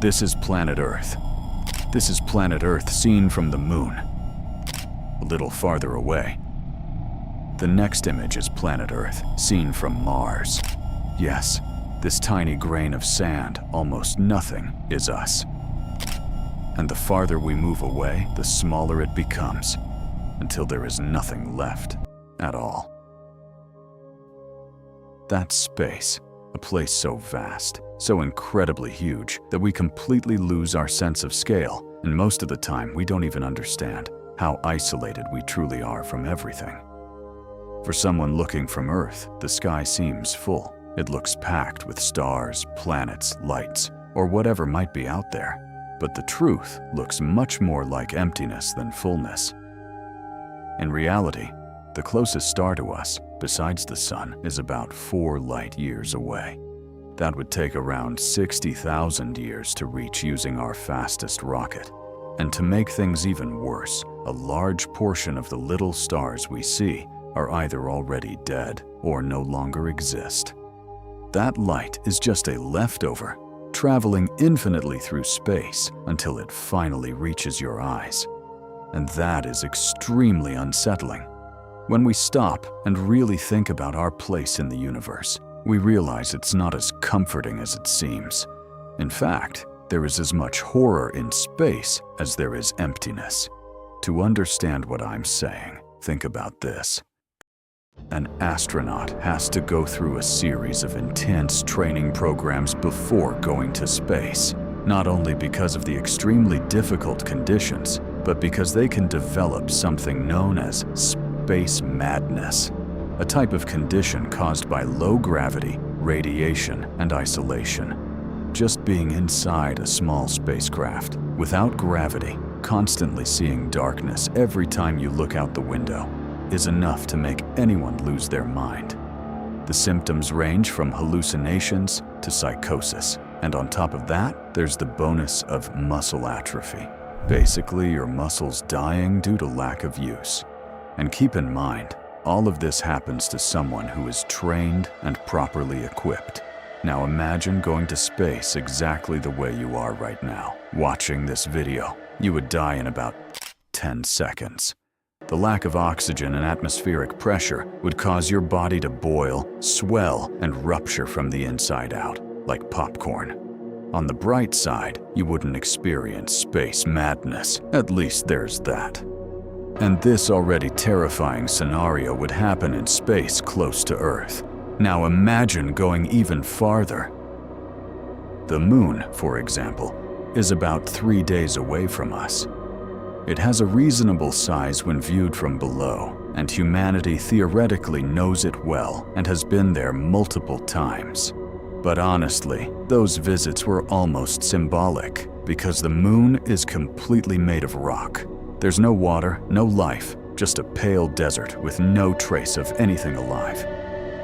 This is planet Earth. This is planet Earth seen from the moon, a little farther away. The next image is planet Earth seen from Mars. Yes, this tiny grain of sand, almost nothing, is us. And the farther we move away, the smaller it becomes, until there is nothing left at all. That's space, a place so vast, so incredibly huge, that we completely lose our sense of scale, and most of the time we don't even understand how isolated we truly are from everything. For someone looking from Earth, the sky seems full. It looks packed with stars, planets, lights, or whatever might be out there. But the truth looks much more like emptiness than fullness. In reality, the closest star to us, besides the Sun, is about 4 light years away. That would take around 60,000 years to reach using our fastest rocket. And to make things even worse, a large portion of the little stars we see are either already dead or no longer exist. That light is just a leftover, traveling infinitely through space until it finally reaches your eyes. And that is extremely unsettling. When we stop and really think about our place in the universe, we realize it's not as comforting as it seems. In fact, there is as much horror in space as there is emptiness. To understand what I'm saying, think about this. An astronaut has to go through a series of intense training programs before going to space, not only because of the extremely difficult conditions, but because they can develop something known as space madness, a type of condition caused by low gravity, radiation, and isolation. Just being inside a small spacecraft, without gravity, constantly seeing darkness every time you look out the window, is enough to make anyone lose their mind. The symptoms range from hallucinations to psychosis, and on top of that, there's the bonus of muscle atrophy. Basically, your muscles dying due to lack of use. And keep in mind, all of this happens to someone who is trained and properly equipped. Now imagine going to space exactly the way you are right now. Watching this video, you would die in about 10 seconds. The lack of oxygen and atmospheric pressure would cause your body to boil, swell, and rupture from the inside out, like popcorn. On the bright side, you wouldn't experience space madness. At least there's that. And this already terrifying scenario would happen in space close to Earth. Now imagine going even farther. The moon, for example, is about 3 days away from us. It has a reasonable size when viewed from below, and humanity theoretically knows it well and has been there multiple times. But honestly, those visits were almost symbolic, because the moon is completely made of rock. There's no water, no life, just a pale desert with no trace of anything alive.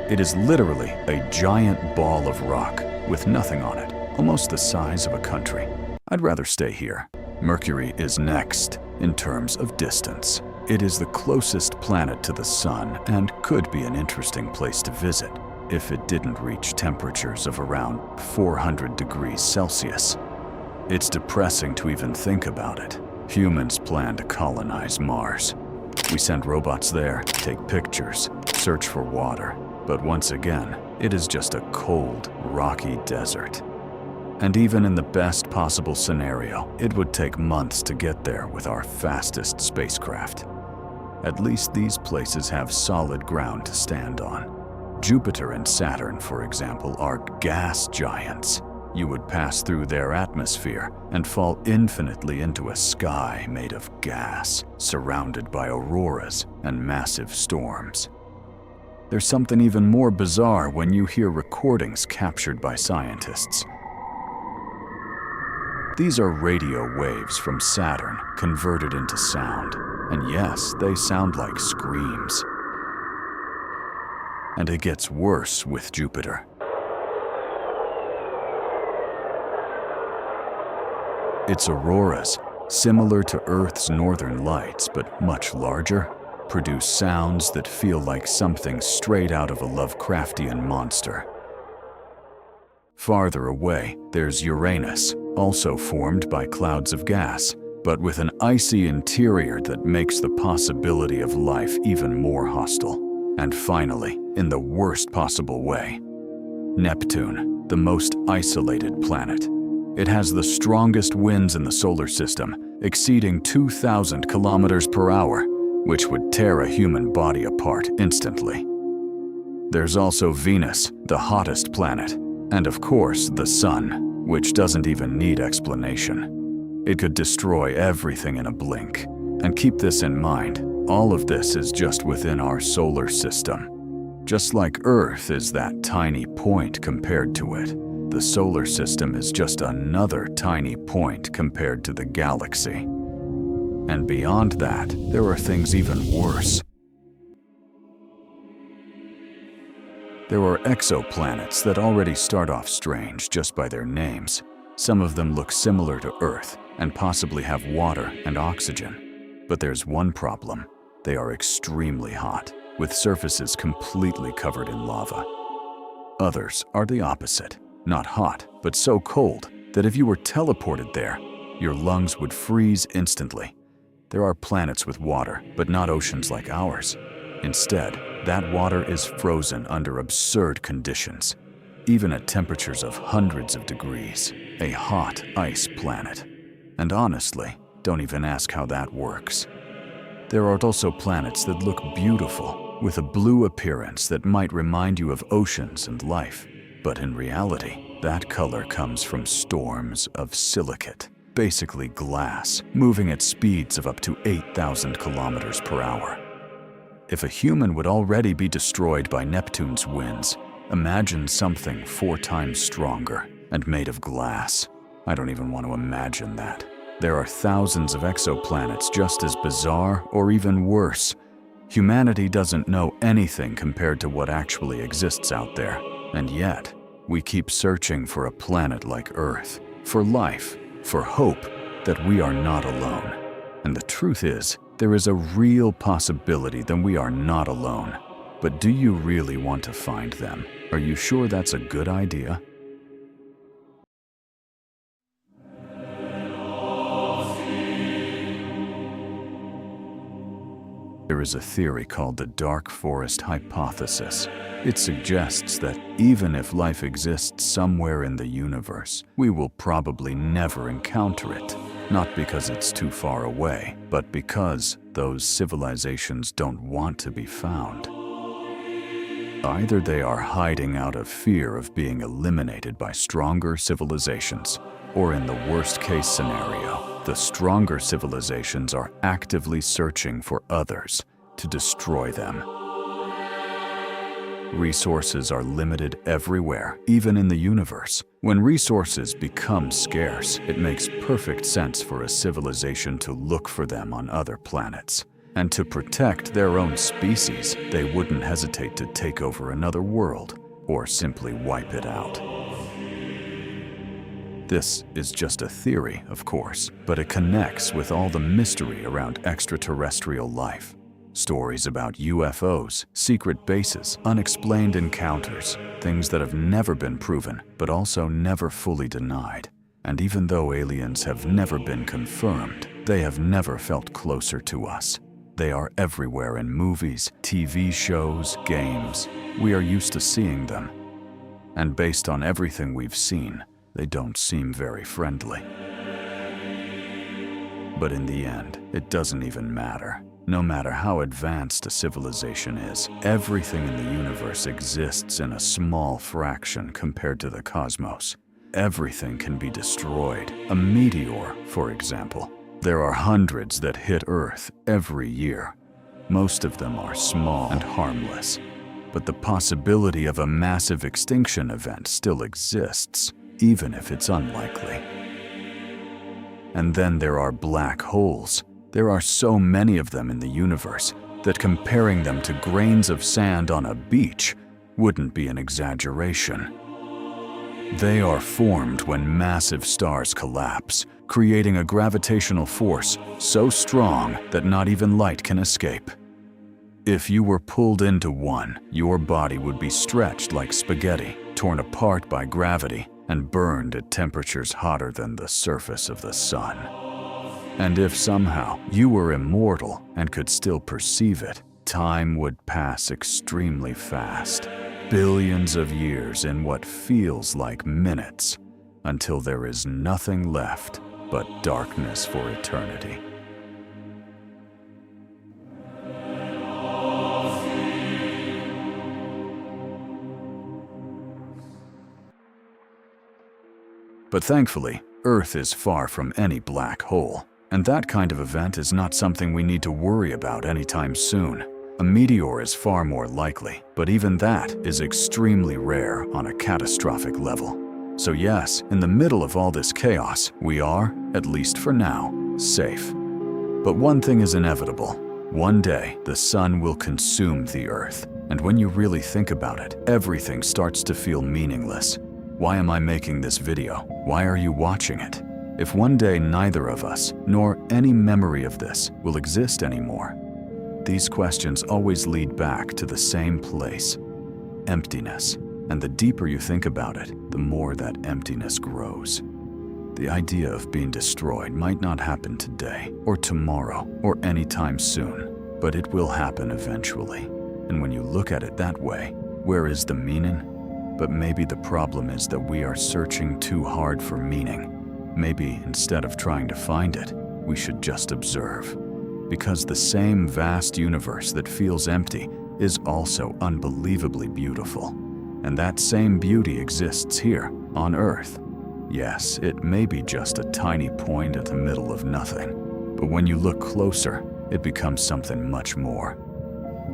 It is literally a giant ball of rock with nothing on it, almost the size of a country. I'd rather stay here. Mercury is next in terms of distance. It is the closest planet to the Sun and could be an interesting place to visit if it didn't reach temperatures of around 400 degrees Celsius. It's depressing to even think about it. Humans plan to colonize Mars. We send robots there, take pictures, search for water, but once again, it is just a cold, rocky desert. And even in the best possible scenario, it would take months to get there with our fastest spacecraft. At least these places have solid ground to stand on. Jupiter and Saturn, for example, are gas giants. You would pass through their atmosphere and fall infinitely into a sky made of gas, surrounded by auroras and massive storms. There's something even more bizarre when you hear recordings captured by scientists. These are radio waves from Saturn converted into sound. And yes, they sound like screams. And it gets worse with Jupiter. Its auroras, similar to Earth's northern lights but much larger, produce sounds that feel like something straight out of a Lovecraftian monster. Farther away, there's Uranus, also formed by clouds of gas, but with an icy interior that makes the possibility of life even more hostile. And finally, in the worst possible way, Neptune, the most isolated planet. It has the strongest winds in the solar system, exceeding 2,000 kilometers per hour, which would tear a human body apart instantly. There's also Venus, the hottest planet, and of course the Sun, which doesn't even need explanation. It could destroy everything in a blink. And keep this in mind, all of this is just within our solar system. Just like Earth is that tiny point compared to it, the solar system is just another tiny point compared to the galaxy. And beyond that, there are things even worse. There are exoplanets that already start off strange just by their names. Some of them look similar to Earth and possibly have water and oxygen. But there's one problem. They are extremely hot, with surfaces completely covered in lava. Others are the opposite. Not hot, but so cold that if you were teleported there, your lungs would freeze instantly. There are planets with water, but not oceans like ours. Instead, that water is frozen under absurd conditions, even at temperatures of hundreds of degrees. A hot ice planet. And honestly, don't even ask how that works. There are also planets that look beautiful, with a blue appearance that might remind you of oceans and life. But in reality, that color comes from storms of silicate, basically glass, moving at speeds of up to 8,000 kilometers per hour. If a human would already be destroyed by Neptune's winds, imagine something 4 times stronger and made of glass. I don't even want to imagine that. There are thousands of exoplanets just as bizarre or even worse. Humanity doesn't know anything compared to what actually exists out there. And yet, we keep searching for a planet like Earth, for life, for hope that we are not alone. And the truth is, there is a real possibility that we are not alone. But do you really want to find them? Are you sure that's a good idea? There is a theory called the dark forest hypothesis. It suggests that even if life exists somewhere in the universe, we will probably never encounter it. Not because it's too far away, but because those civilizations don't want to be found. Either they are hiding out of fear of being eliminated by stronger civilizations, or in the worst-case scenario, the stronger civilizations are actively searching for others to destroy them. Resources are limited everywhere, even in the universe. When resources become scarce, it makes perfect sense for a civilization to look for them on other planets. And to protect their own species, they wouldn't hesitate to take over another world, or simply wipe it out. This is just a theory, of course, but it connects with all the mystery around extraterrestrial life. Stories about UFOs, secret bases, unexplained encounters, things that have never been proven, but also never fully denied. And even though aliens have never been confirmed, they have never felt closer to us. They are everywhere in movies, TV shows, games. We are used to seeing them. And based on everything we've seen, they don't seem very friendly. But in the end, it doesn't even matter. No matter how advanced a civilization is, everything in the universe exists in a small fraction compared to the cosmos. Everything can be destroyed. A meteor, for example. There are hundreds that hit Earth every year. Most of them are small and harmless. But the possibility of a massive extinction event still exists, even if it's unlikely. And then there are black holes. There are so many of them in the universe that comparing them to grains of sand on a beach wouldn't be an exaggeration. They are formed when massive stars collapse, creating a gravitational force so strong that not even light can escape. If you were pulled into one, your body would be stretched like spaghetti, torn apart by gravity, and burned at temperatures hotter than the surface of the sun. And if somehow you were immortal and could still perceive it, time would pass extremely fast. Billions of years in what feels like minutes, until there is nothing left but darkness for eternity. But thankfully, Earth is far from any black hole, and that kind of event is not something we need to worry about anytime soon. A meteor is far more likely, but even that is extremely rare on a catastrophic level. So yes, in the middle of all this chaos, we are, at least for now, safe. But one thing is inevitable. One day, the sun will consume the Earth, and when you really think about it, everything starts to feel meaningless. Why am I making this video? Why are you watching it? If one day neither of us, nor any memory of this, will exist anymore, these questions always lead back to the same place: emptiness. And the deeper you think about it, the more that emptiness grows. The idea of being destroyed might not happen today, or tomorrow, or anytime soon, but it will happen eventually. And when you look at it that way, where is the meaning? But maybe the problem is that we are searching too hard for meaning. Maybe instead of trying to find it, we should just observe. Because the same vast universe that feels empty is also unbelievably beautiful. And that same beauty exists here, on Earth. Yes, it may be just a tiny point at the middle of nothing, but when you look closer, it becomes something much more.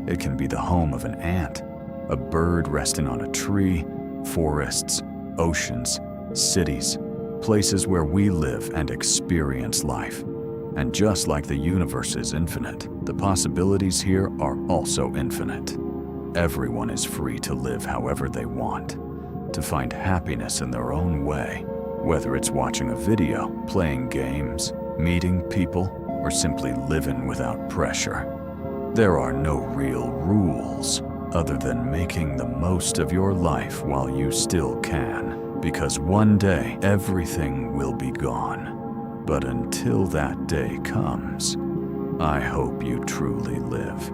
It can be the home of an ant, a bird resting on a tree, forests, oceans, cities, places where we live and experience life. And just like the universe is infinite, the possibilities here are also infinite. Everyone is free to live however they want, to find happiness in their own way, whether it's watching a video, playing games, meeting people, or simply living without pressure. There are no real rules, other than making the most of your life while you still can, because one day everything will be gone. But until that day comes, I hope you truly live.